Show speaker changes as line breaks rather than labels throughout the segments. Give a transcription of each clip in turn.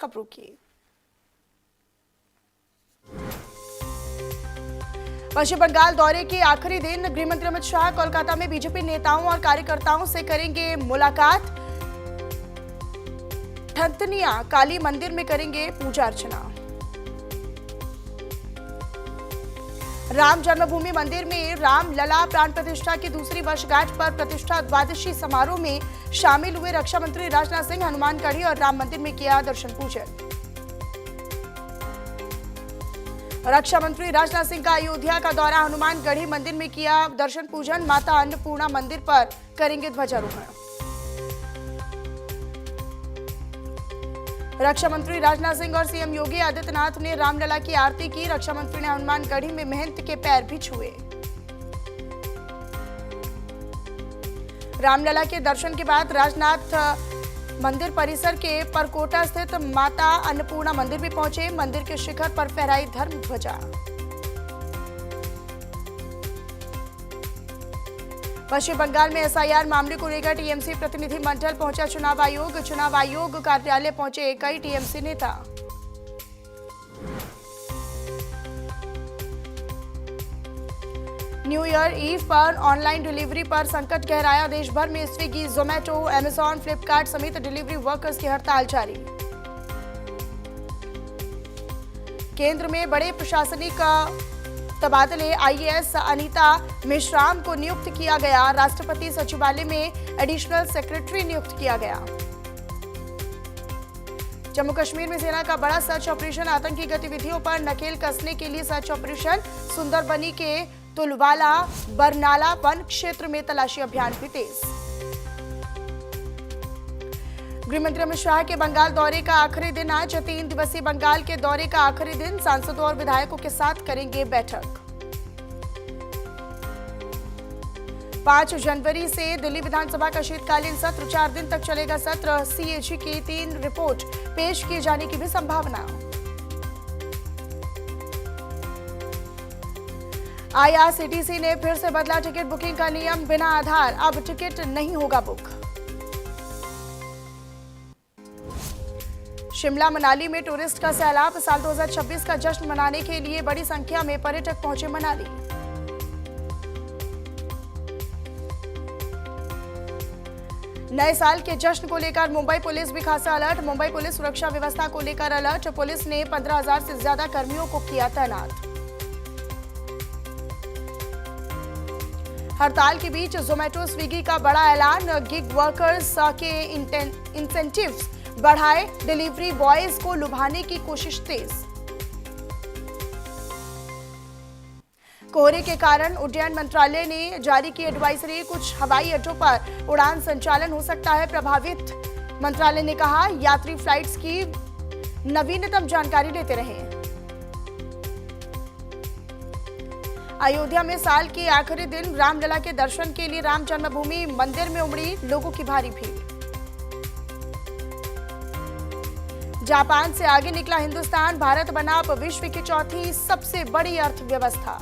खबरों की। पश्चिम बंगाल दौरे के आखिरी दिन गृहमंत्री अमित शाह कोलकाता में बीजेपी नेताओं और कार्यकर्ताओं से करेंगे मुलाकात। ठंतनिया काली मंदिर में करेंगे पूजा अर्चना। राम जन्मभूमि मंदिर में राम लला प्राण प्रतिष्ठा की दूसरी वर्षगांठ पर प्रतिष्ठा द्वादशी समारोह में शामिल हुए रक्षा मंत्री राजनाथ सिंह हनुमानगढ़ी और राम मंदिर में किया दर्शन पूजन। रक्षा मंत्री राजनाथ सिंह का अयोध्या का दौरा, हनुमानगढ़ी मंदिर में किया दर्शन पूजन। माता अन्नपूर्णा मंदिर पर करेंगे ध्वजारोहण। रक्षा मंत्री राजनाथ सिंह और सीएम योगी आदित्यनाथ ने रामलला की आरती की। रक्षा मंत्री ने हनुमानगढ़ी में महंत के पैर भी छुए। रामलला के दर्शन के बाद राजनाथ मंदिर परिसर के परकोटा स्थित माता अन्नपूर्णा मंदिर भी पहुंचे। मंदिर के शिखर पर फहराई धर्म ध्वजा। पश्चिम बंगाल में एसआईआर मामले को लेकर टीएमसी प्रतिनिधि मंडल पहुंचा चुनाव आयोग कार्यालय पहुंचे कई टीएमसी नेता। न्यू ईयर ईव पर ऑनलाइन डिलीवरी पर संकट गहराया। देश भर में स्विगी, जोमेटो, अमेजॉन, फ्लिपकार्ट समेत डिलीवरी वर्कर्स की हड़ताल जारी। केंद्र में बड़े प्रशासनिक तबादले, आईएएस अनीता मेश्राम को नियुक्त किया गया। राष्ट्रपति सचिवालय में एडिशनल सेक्रेटरी नियुक्त किया गया। जम्मू कश्मीर में सेना का बड़ा सर्च ऑपरेशन, आतंकी गतिविधियों पर नकेल कसने के लिए सर्च ऑपरेशन। सुंदरबनी के तुलवाला बरनाला वन क्षेत्र में तलाशी अभियान भी तेज। गृहमंत्री अमित शाह के बंगाल दौरे का आखिरी दिन आज। 3 दिवसीय बंगाल के दौरे का आखिरी दिन सांसदों और विधायकों के साथ करेंगे बैठक। 5 जनवरी से दिल्ली विधानसभा का शीतकालीन सत्र, 4 दिन तक चलेगा सत्र। सीएजी की 3 रिपोर्ट पेश किए जाने की भी संभावना। आईआरसीटीसी ने फिर से बदला टिकट बुकिंग का नियम, बिना आधार अब टिकट नहीं होगा बुक। शिमला मनाली में टूरिस्ट का सैलाब, साल 2026 का जश्न मनाने के लिए बड़ी संख्या में पर्यटक पहुंचे मनाली। नए साल के जश्न को लेकर मुंबई पुलिस भी खासा अलर्ट। मुंबई पुलिस सुरक्षा व्यवस्था को लेकर अलर्ट। पुलिस ने 15,000 से ज्यादा कर्मियों को किया तैनात। हड़ताल के बीच जोमेटो, स्विगी का बड़ा ऐलान, गिग वर्कर्स के इंसेंटिव्स बढ़ाए, डिलीवरी बॉयज को लुभाने की कोशिश तेज। कोहरे के कारण उड्डयन मंत्रालय ने जारी की एडवाइजरी, कुछ हवाई अड्डों पर उड़ान संचालन हो सकता है प्रभावित। मंत्रालय ने कहा यात्री फ्लाइट्स की नवीनतम जानकारी लेते रहें। अयोध्या में साल के आखिरी दिन रामलला के दर्शन के लिए राम जन्मभूमि मंदिर में उमड़ी लोगों की भारी भीड़। जापान से आगे निकला हिंदुस्तान, भारत बना अब विश्व की चौथी सबसे बड़ी अर्थव्यवस्था।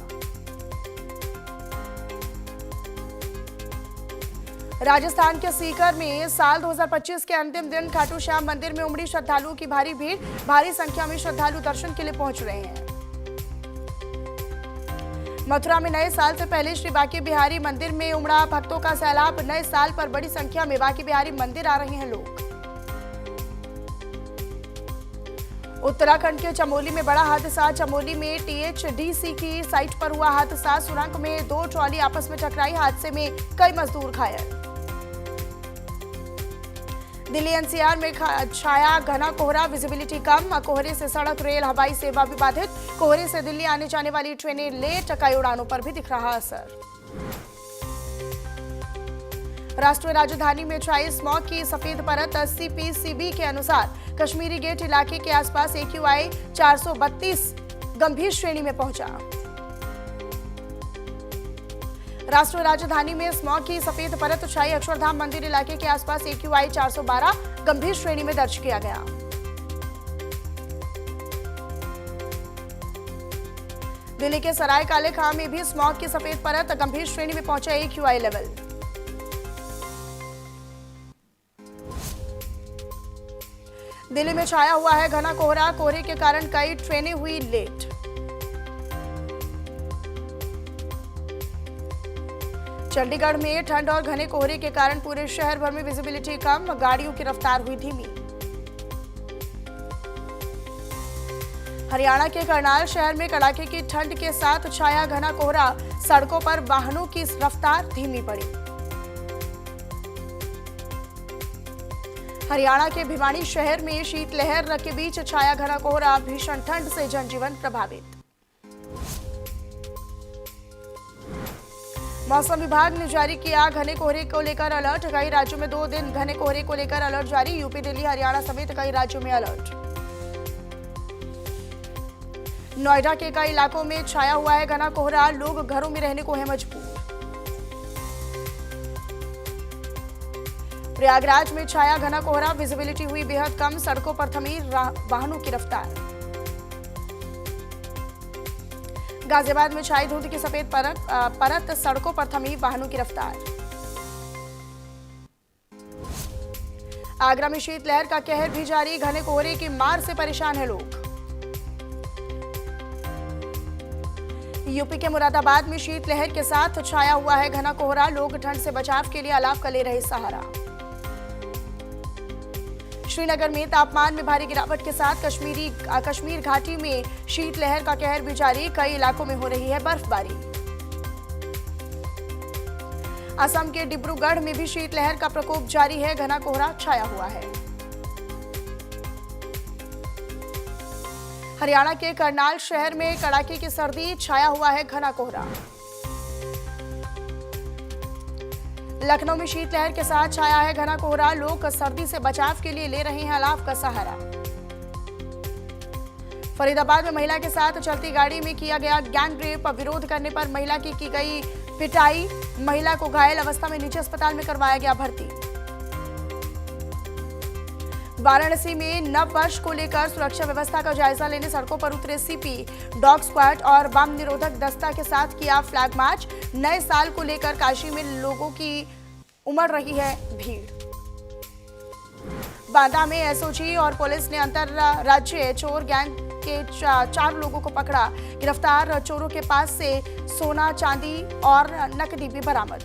राजस्थान के सीकर में साल 2025 के अंतिम दिन खाटू श्याम मंदिर में उमड़ी श्रद्धालुओं की भारी भीड़। भारी संख्या में श्रद्धालु दर्शन के लिए पहुंच रहे हैं। मथुरा में नए साल से पहले श्री बांके बिहारी मंदिर में उमड़ा भक्तों का सैलाब। नए साल पर बड़ी संख्या में बांके बिहारी मंदिर आ रहे हैं लोग। उत्तराखंड के चमोली में बड़ा हादसा, चमोली में टीएचडीसी की साइट पर हुआ हादसा। सुरंग में 2 ट्रॉली आपस में टकराई, हादसे में कई मजदूर घायल। दिल्ली एनसीआर में छाया घना कोहरा, विजिबिलिटी कम, कोहरे से सड़क, रेल, हवाई सेवा भी बाधित। कोहरे से दिल्ली आने जाने वाली ट्रेनें लेट, कई उड़ानों पर भी दिख रहा असर। राष्ट्रीय राजधानी में छाई स्मॉग की सफेद परत, सीपीसीबी के अनुसार कश्मीरी गेट इलाके के आसपास AQI 432 गंभीर श्रेणी में पहुंचा। राष्ट्रीय राजधानी में स्मॉग की सफेद परत छाई, अक्षरधाम मंदिर इलाके के आसपास AQI 412 गंभीर श्रेणी में दर्ज किया गया। दिल्ली के सराय काले खां में भी स्मॉग की सफेद परत गंभीर श्रेणी में पहुंचा AQI लेवल। दिल्ली में छाया हुआ है घना कोहरा, कोहरे के कारण कई ट्रेनें हुई लेट। चंडीगढ़ में ठंड और घने कोहरे के कारण पूरे शहर भर में विजिबिलिटी कम, गाड़ियों की रफ्तार हुई धीमी। हरियाणा के करनाल शहर में कड़ाके की ठंड के साथ छाया घना कोहरा, सड़कों पर वाहनों की रफ्तार धीमी पड़ी। हरियाणा के भिवानी शहर में शीतलहर के बीच छाया घना कोहरा, भीषण ठंड से जनजीवन प्रभावित। मौसम विभाग ने जारी किया घने कोहरे को लेकर अलर्ट, कई राज्यों में 2 दिन घने कोहरे को लेकर अलर्ट जारी। यूपी, दिल्ली, हरियाणा समेत कई राज्यों में अलर्ट। नोएडा के कई इलाकों में छाया हुआ है घना कोहरा, लोग घरों में रहने को है मजबूर। प्रयागराज में छाया घना कोहरा, विजिबिलिटी हुई बेहद कम, सड़कों पर थमी वाहनों की रफ्तार। गाजियाबाद में छाई धुंध की सफेद परत, सड़कों पर थमी वाहनों की रफ्तार। आगरा में शीतलहर का कहर भी जारी, घने कोहरे की मार से परेशान है लोग। यूपी के मुरादाबाद में शीतलहर के साथ छाया हुआ है घना कोहरा, लोग ठंड से बचाव के लिए अलाव का ले रहे सहारा। श्रीनगर में तापमान में भारी गिरावट के साथ कश्मीर घाटी में शीतलहर का कहर भी जारी, कई इलाकों में हो रही है बर्फबारी। असम के डिब्रूगढ़ में भी शीतलहर का प्रकोप जारी है, घना कोहरा छाया हुआ है। हरियाणा के करनाल शहर में कड़ाके की सर्दी, छाया हुआ है घना कोहरा। लखनऊ में शीतलहर के साथ छाया है घना कोहरा, लोग सर्दी से बचाव के लिए ले रहे हैं अलाव का सहारा। फरीदाबाद में महिला के साथ चलती गाड़ी में किया गया गैंगरेप, विरोध करने पर महिला की गई पिटाई, महिला को घायल अवस्था में निजी अस्पताल में करवाया गया भर्ती। वाराणसी में नव वर्ष को लेकर सुरक्षा व्यवस्था का जायजा लेने सड़कों पर उतरे सीपी, डॉग स्क्वाड और बम निरोधक दस्ता के साथ किया फ्लैग मार्च। नए साल को लेकर काशी में लोगों की उमड़ रही है भीड़। बांदा में एसओजी और पुलिस ने अंतर राज्य चोर गैंग के 4 लोगों को पकड़ा, गिरफ्तार चोरों के पास से सोना, चांदी और नकदी भी बरामद।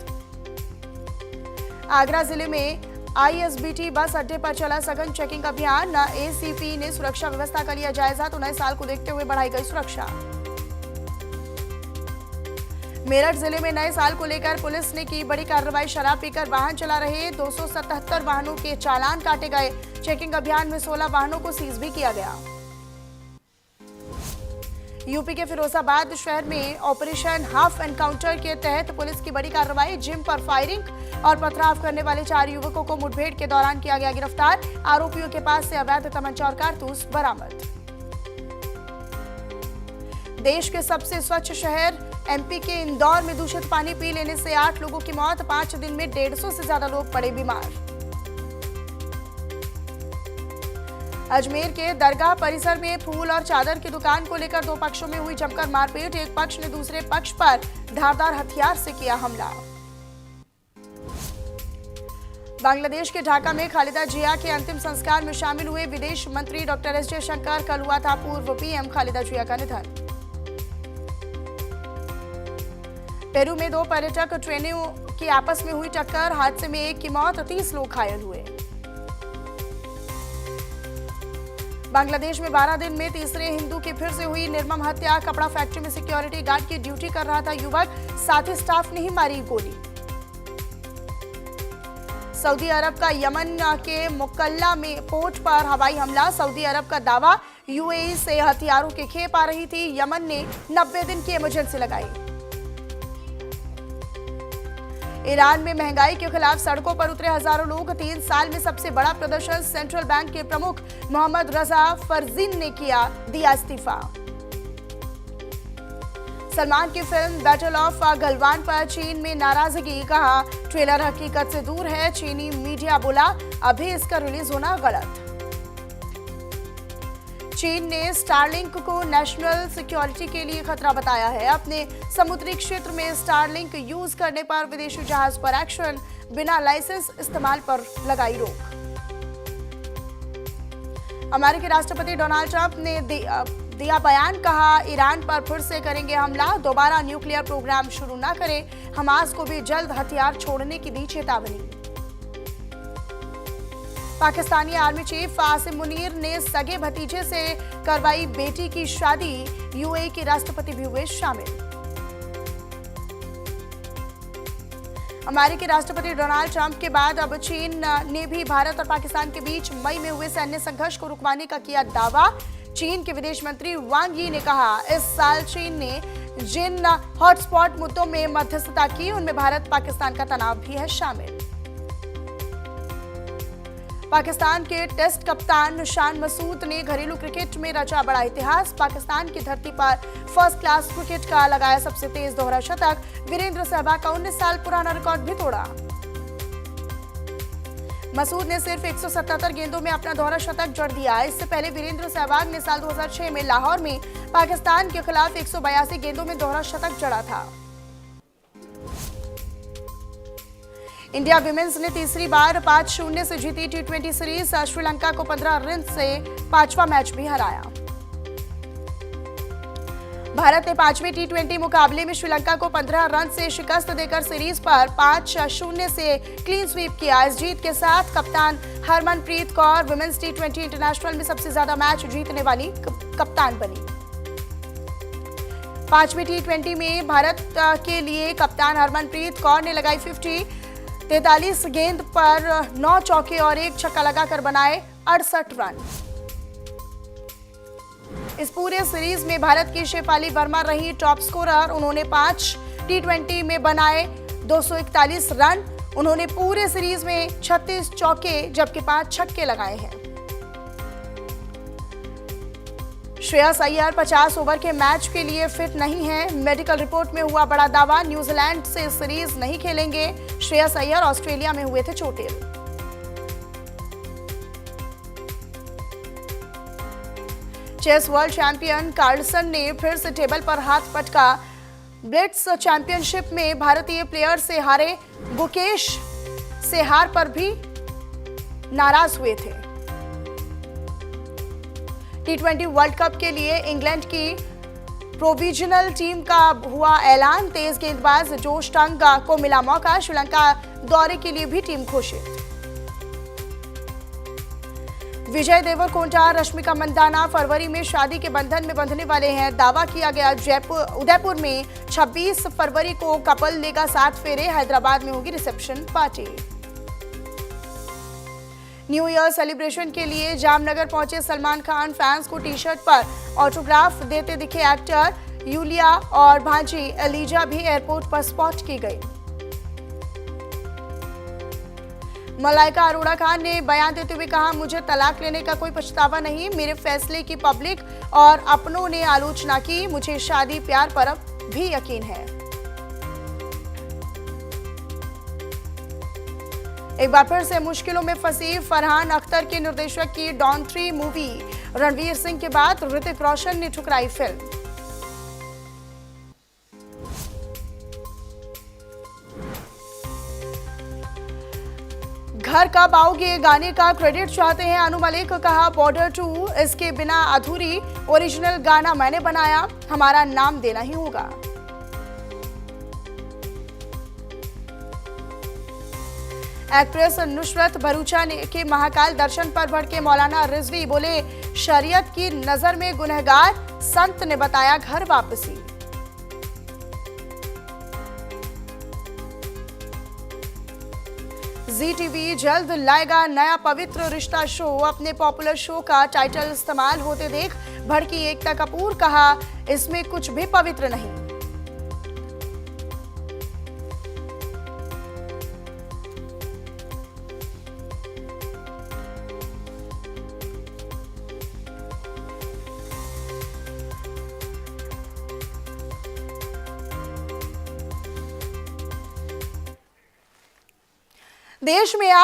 आगरा जिले में आईएसबीटी बस अड्डे पर चला सघन चेकिंग अभियान, एसीपी ने सुरक्षा व्यवस्था का लिया जायजा, तो नए साल को देखते हुए बढ़ाई गई सुरक्षा। मेरठ जिले में नए साल को लेकर पुलिस ने की बड़ी कार्रवाई, शराब पीकर वाहन चला रहे 277 वाहनों के चालान काटे गए। चेकिंग अभियान में 16 वाहनों को सीज भी किया गया। यूपी के फिरोजाबाद शहर में ऑपरेशन हाफ एनकाउंटर के तहत पुलिस की बड़ी कार्रवाई, जिम पर फायरिंग और पथराव करने वाले 4 युवकों को मुठभेड़ के दौरान किया गया गिरफ्तार। आरोपियों के पास से अवैध तमंचा और कारतूस बरामद। देश के सबसे स्वच्छ शहर एमपी के इंदौर में दूषित पानी पी लेने से 8 लोगों की मौत, 5 दिन में 150 से ज्यादा लोग पड़े बीमार। अजमेर के दरगाह परिसर में फूल और चादर की दुकान को लेकर 2 पक्षों में हुई जमकर मारपीट, एक पक्ष ने दूसरे पक्ष पर धारदार हथियार से किया हमला। बांग्लादेश के ढाका में खालिदा जिया के अंतिम संस्कार में शामिल हुए विदेश मंत्री डॉक्टर एस जयशंकर। कल हुआ था पूर्व पीएम खालिदा जिया का निधन। पेरू में 2 पर्यटक ट्रेनों की आपस में हुई टक्कर, हादसे में 1 की मौत, 30 लोग घायल हुए। बांग्लादेश में 12 दिन में तीसरे हिंदू की फिर से हुई निर्मम हत्या, कपड़ा फैक्ट्री में सिक्योरिटी गार्ड की ड्यूटी कर रहा था युवक, साथी स्टाफ ने ही मारी गोली। सऊदी अरब का यमन के मुकल्ला में पोर्ट पर हवाई हमला, सऊदी अरब का दावा यूएई से हथियारों की खेप आ रही थी, यमन ने 90 दिन की इमरजेंसी लगाई। ईरान में महंगाई के खिलाफ सड़कों पर उतरे हजारों लोग, 3 साल में सबसे बड़ा प्रदर्शन, सेंट्रल बैंक के प्रमुख मोहम्मद रजा फरजीन ने दिया इस्तीफा। सलमान की फिल्म बैटल ऑफ गलवान पर चीन में नाराजगी, कहा ट्रेलर हकीकत से दूर है, चीनी मीडिया बोला अभी इसका रिलीज होना गलत। चीन ने स्टारलिंक को नेशनल सिक्योरिटी के लिए खतरा बताया है, अपने समुद्री क्षेत्र में स्टारलिंक यूज करने पर विदेशी जहाज पर एक्शन, बिना लाइसेंस इस्तेमाल पर लगाई रोक। अमेरिकी राष्ट्रपति डोनाल्ड ट्रंप ने दिया बयान, कहा ईरान पर फिर से करेंगे हमला, दोबारा न्यूक्लियर प्रोग्राम शुरू न करें, हमास को भी जल्द हथियार छोड़ने की दी चेतावनी। पाकिस्तानी आर्मी चीफ आसिम मुनीर ने सगे भतीजे से करवाई बेटी की शादी, यूएई के राष्ट्रपति भी हुए शामिल। अमेरिकी राष्ट्रपति डोनाल्ड ट्रंप के बाद अब चीन ने भी भारत और पाकिस्तान के बीच मई में हुए सैन्य संघर्ष को रुकवाने का किया दावा। चीन के विदेश मंत्री वांग यी ने कहा, इस साल चीन ने जिन हॉटस्पॉट मुद्दों में मध्यस्थता की उनमें भारत पाकिस्तान का तनाव भी है शामिल। पाकिस्तान के टेस्ट कप्तान शान मसूद ने घरेलू क्रिकेट में रचा बड़ा इतिहास, पाकिस्तान की धरती पर फर्स्ट क्लास क्रिकेट का लगाया सबसे तेज दोहरा शतक, वीरेंद्र सहवाग का 19 साल पुराना रिकॉर्ड भी तोड़ा। मसूद ने सिर्फ 177 गेंदों में अपना दोहरा शतक जड़ दिया। इससे पहले वीरेंद्र सहवाग ने साल 2006 में लाहौर में पाकिस्तान के खिलाफ 182 गेंदों में दोहरा शतक जड़ा था। इंडिया विमेंस ने तीसरी बार 5-0 से जीती टी20 सीरीज, श्रीलंका को 15 रन से पांचवा मैच भी हराया। भारत ने पांचवें टी20 मुकाबले में श्रीलंका को 15 रन से शिकस्त देकर सीरीज पर 5-0 से क्लीन स्वीप किया। इस जीत के साथ कप्तान हरमनप्रीत कौर विमेंस टी20 इंटरनेशनल में सबसे ज्यादा मैच जीतने वाली कप्तान बनी। पांचवें टी20 में भारत के लिए कप्तान हरमनप्रीत कौर ने लगाई 50, 43 गेंद पर 9 चौके और 1 छक्का लगाकर बनाए 68 रन। इस पूरे सीरीज में भारत की शेफाली वर्मा रही टॉप स्कोरर। उन्होंने 5 टी20 में बनाए 241 रन। उन्होंने पूरे सीरीज में 36 चौके जबकि 5 छक्के लगाए हैं। श्रेयस अय्यर 50 ओवर के मैच के लिए फिट नहीं है, मेडिकल रिपोर्ट में हुआ बड़ा दावा, न्यूजीलैंड से सीरीज नहीं खेलेंगे। श्रेयस अय्यर ऑस्ट्रेलिया में हुए थे चोटिल। चेस वर्ल्ड चैंपियन कार्लसन ने फिर से टेबल पर हाथ पटका। ब्लिट्ज चैंपियनशिप में भारतीय प्लेयर से हारे गुकेश से हार पर भी नाराज हुए थे। टी20 वर्ल्ड कप के लिए इंग्लैंड की प्रोविजनल टीम का हुआ ऐलान, तेज गेंदबाज जोश टंग को मिला मौका, श्रीलंका दौरे के लिए भी टीम घोषित। विजय देवरकोंडा रश्मिका मंदाना फरवरी में शादी के बंधन में बंधने वाले हैं, दावा किया गया। उदयपुर में 26 फरवरी को कपल लेगा 7 फेरे, हैदराबाद में होगी reception party. New year celebration के लिए जामनगर पहुंचे सलमान खान, फैंस को टी शर्ट पर ऑटोग्राफ देते दिखे एक्टर। यूलिया और भांजी एलिजा भी एयरपोर्ट पर स्पॉट की गई। मलाइका अरोड़ा खान ने बयान देते हुए कहा, मुझे तलाक लेने का कोई पछतावा नहीं, मेरे फैसले की पब्लिक और अपनों ने आलोचना की, मुझे शादी प्यार पर अब भी यकीन है। एक बार फिर से मुश्किलों में फंसी फरहान अख्तर के निर्देशक की डॉन 3 मूवी, रणवीर सिंह के बाद ऋतिक रोशन ने ठुकराई फिल्म। घर कब आओगे गाने का क्रेडिट चाहते हैं अनु मलिक, कहा बॉर्डर 2 इसके बिना अधूरी, ओरिजिनल गाना मैंने बनाया, हमारा नाम देना ही होगा। एक्ट्रेस नुसरत भरूचा के महाकाल दर्शन पर भड़के मौलाना रिजवी, बोले शरीयत की नजर में गुनहगार, संत ने बताया घर वापसी। जी टीवी जल्द लाएगा नया पवित्र रिश्ता शो, अपने पॉपुलर शो का टाइटल इस्तेमाल होते देख भड़की एकता कपूर, कहा इसमें कुछ भी पवित्र नहीं। देश में आज